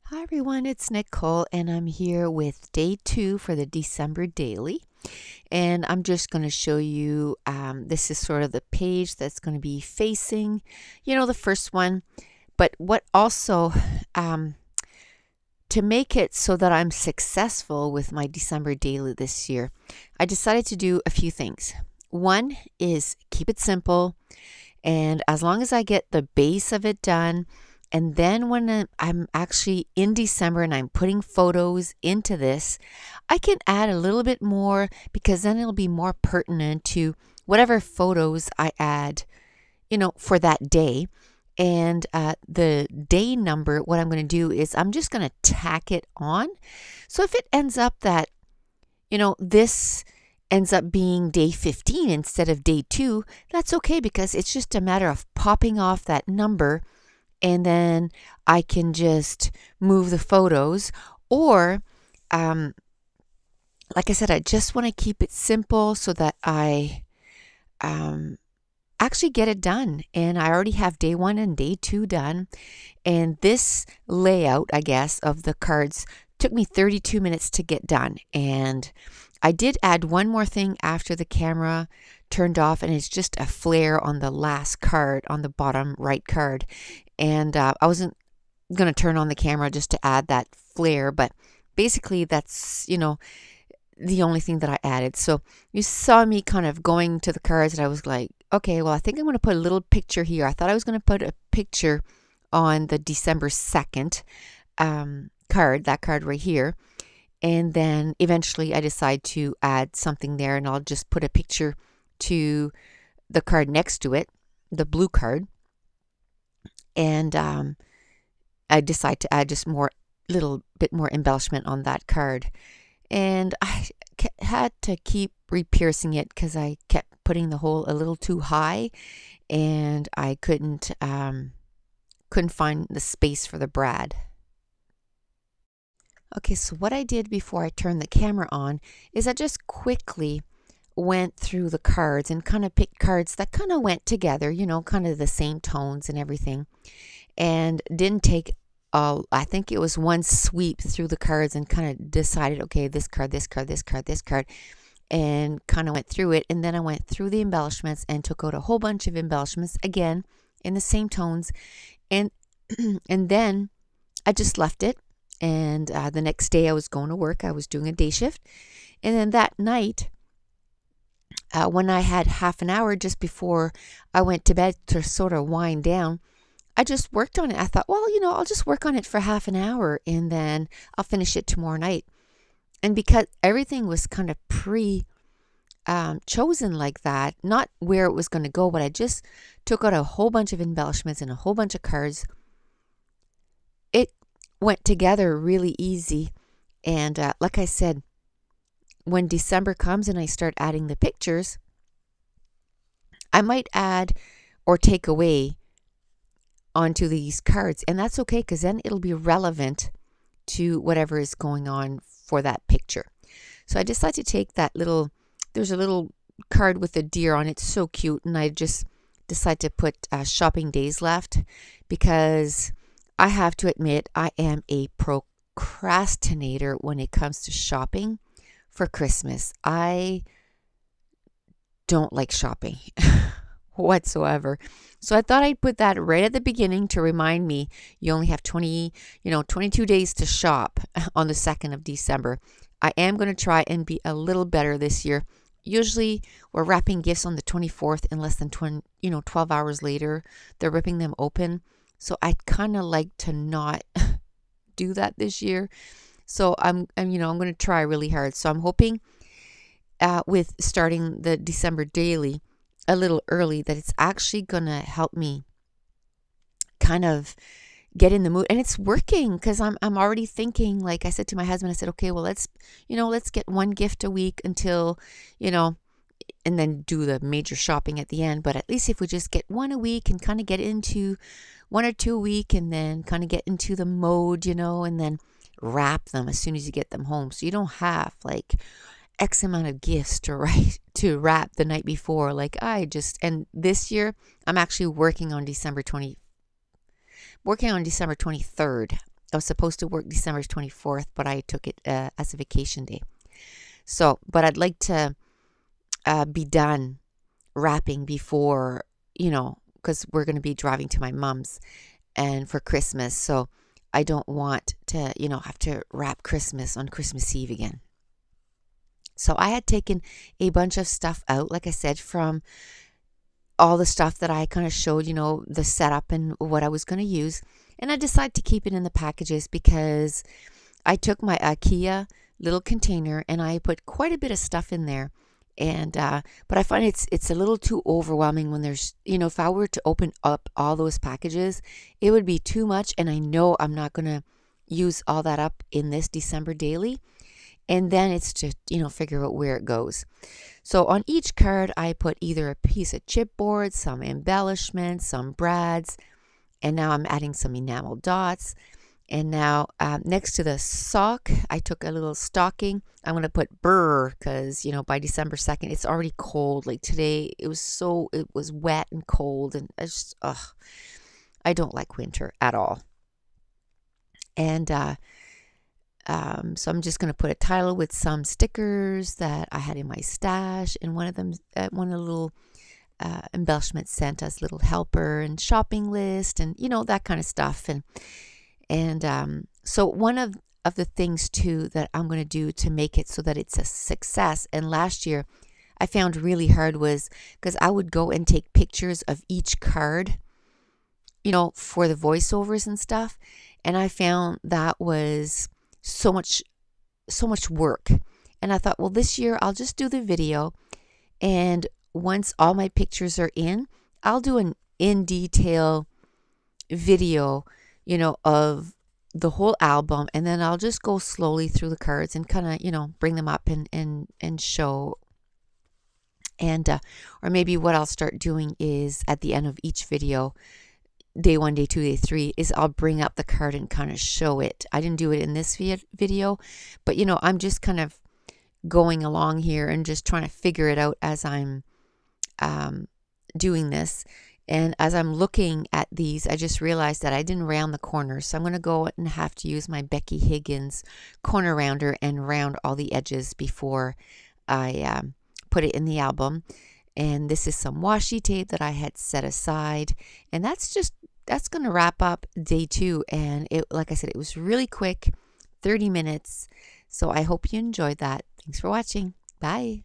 Hi everyone, it's Nicole and I'm here with day 2 for the December daily. And I'm just going to show you, this is sort of the page that's going to be facing, the first one. But what also, to make it so that I'm successful with my December daily this year, I decided to do a few things. One is keep it simple. And as long as I get the base of it done, and then when I'm actually in December and I'm putting photos into this, I can add a little bit more because then it'll be more pertinent to whatever photos I add, for that day. And the day number, what I'm going to do is I'm just going to tack it on. So if it ends up that, this ends up being day 15 instead of day 2, that's okay because it's just a matter of popping off that number and then I can just move the photos. Or, like I said, I just want to keep it simple so that I actually get it done. And I already have day 1 and day 2 done. And this layout, I guess, of the cards took me 32 minutes to get done. And I did add one more thing after the camera turned off, and it's just a flare on the last card, on the bottom right card. And I wasn't going to turn on the camera just to add that flare, but basically that's, the only thing that I added. So you saw me kind of going to the cards, and I was like, okay, well, I think I'm going to put a little picture here. I thought I was going to put a picture on the December 2nd card, that card right here. And then eventually I decide to add something there, and I'll just put a picture to the card next to it, the blue card. And I decide to add just little bit more embellishment on that card. And I had to keep re-piercing it because I kept putting the hole a little too high, and I couldn't find the space for the brad. Okay, so what I did before I turned the camera on is I just quickly went through the cards and kind of picked cards that kind of went together, kind of the same tones and everything, and didn't take I think it was one sweep through the cards and kind of decided, okay, this card, this card, this card, this card, and kind of went through it. And then I went through the embellishments and took out a whole bunch of embellishments, again, in the same tones. And, and then I just left it. And the next day I was going to work. I was doing a day shift. And then that night, when I had half an hour just before I went to bed to sort of wind down, I just worked on it. I thought, well, I'll just work on it for half an hour and then I'll finish it tomorrow night. And because everything was kind of chosen like that, not where it was going to go, but I just took out a whole bunch of embellishments and a whole bunch of cards. It went together really easy. And like I said, when December comes and I start adding the pictures, I might add or take away onto these cards, and that's okay because then it'll be relevant to whatever is going on for that picture. So I decided to take there's a little card with a deer on it, so cute, and I just decided to put shopping days left because I have to admit I am a procrastinator when it comes to shopping for Christmas. I don't like shopping whatsoever. So I thought I'd put that right at the beginning to remind me you only have 22 days to shop on the 2nd of December. I am going to try and be a little better this year. Usually we're wrapping gifts on the 24th, and less than 12 hours later, they're ripping them open. So I'd kind of like to not do that this year. So I'm going to try really hard. So I'm hoping with starting the December daily a little early that it's actually going to help me kind of get in the mood. And it's working because I'm already thinking, like I said to my husband, I said, okay, well, let's get one gift a week until, and then do the major shopping at the end. But at least if we just get one a week and kind of get into 1 or 2 a week and then kind of get into the mode, and then wrap them as soon as you get them home. So you don't have like X amount of gifts to wrap the night before. And this year I'm actually working on December 23rd I was supposed to work December 24th, but I took it as a vacation day. So, but I'd like to be done wrapping before, because we're going to be driving to my mom's and for Christmas. So I don't want to, have to wrap Christmas on Christmas Eve again. So I had taken a bunch of stuff out, like I said, from all the stuff that I kind of showed, the setup and what I was going to use. And I decided to keep it in the packages because I took my IKEA little container and I put quite a bit of stuff in there. And but I find it's a little too overwhelming when there's, if I were to open up all those packages, it would be too much. And I know I'm not going to use all that up in this December daily. And then it's to, figure out where it goes. So on each card, I put either a piece of chipboard, some embellishments, some brads, and now I'm adding some enamel dots. And now next to the sock, I took a little stocking. I'm going to put burr because, by December 2nd, it's already cold. Like today, it was wet and cold. And I don't like winter at all. And so I'm just going to put a title with some stickers that I had in my stash. And one of them, one of the little embellishments sent us little helper and shopping list and, that kind of stuff. And so one of the things too that I'm going to do to make it so that it's a success, and last year I found really hard was because I would go and take pictures of each card, for the voiceovers and stuff. And I found that was so much work. And I thought, well, this year I'll just do the video. And once all my pictures are in, I'll do an in detail video, of the whole album. And then I'll just go slowly through the cards and kind of, bring them up and show. And, or maybe what I'll start doing is at the end of each video, day 1, day 2, day 3, is I'll bring up the card and kind of show it. I didn't do it in this video, but I'm just kind of going along here and just trying to figure it out as I'm doing this. And as I'm looking at these, I just realized that I didn't round the corners. So I'm going to go and have to use my Becky Higgins corner rounder and round all the edges before I put it in the album. And this is some washi tape that I had set aside. And that's going to wrap up day 2. And it, like I said, it was really quick, 30 minutes. So I hope you enjoyed that. Thanks for watching. Bye.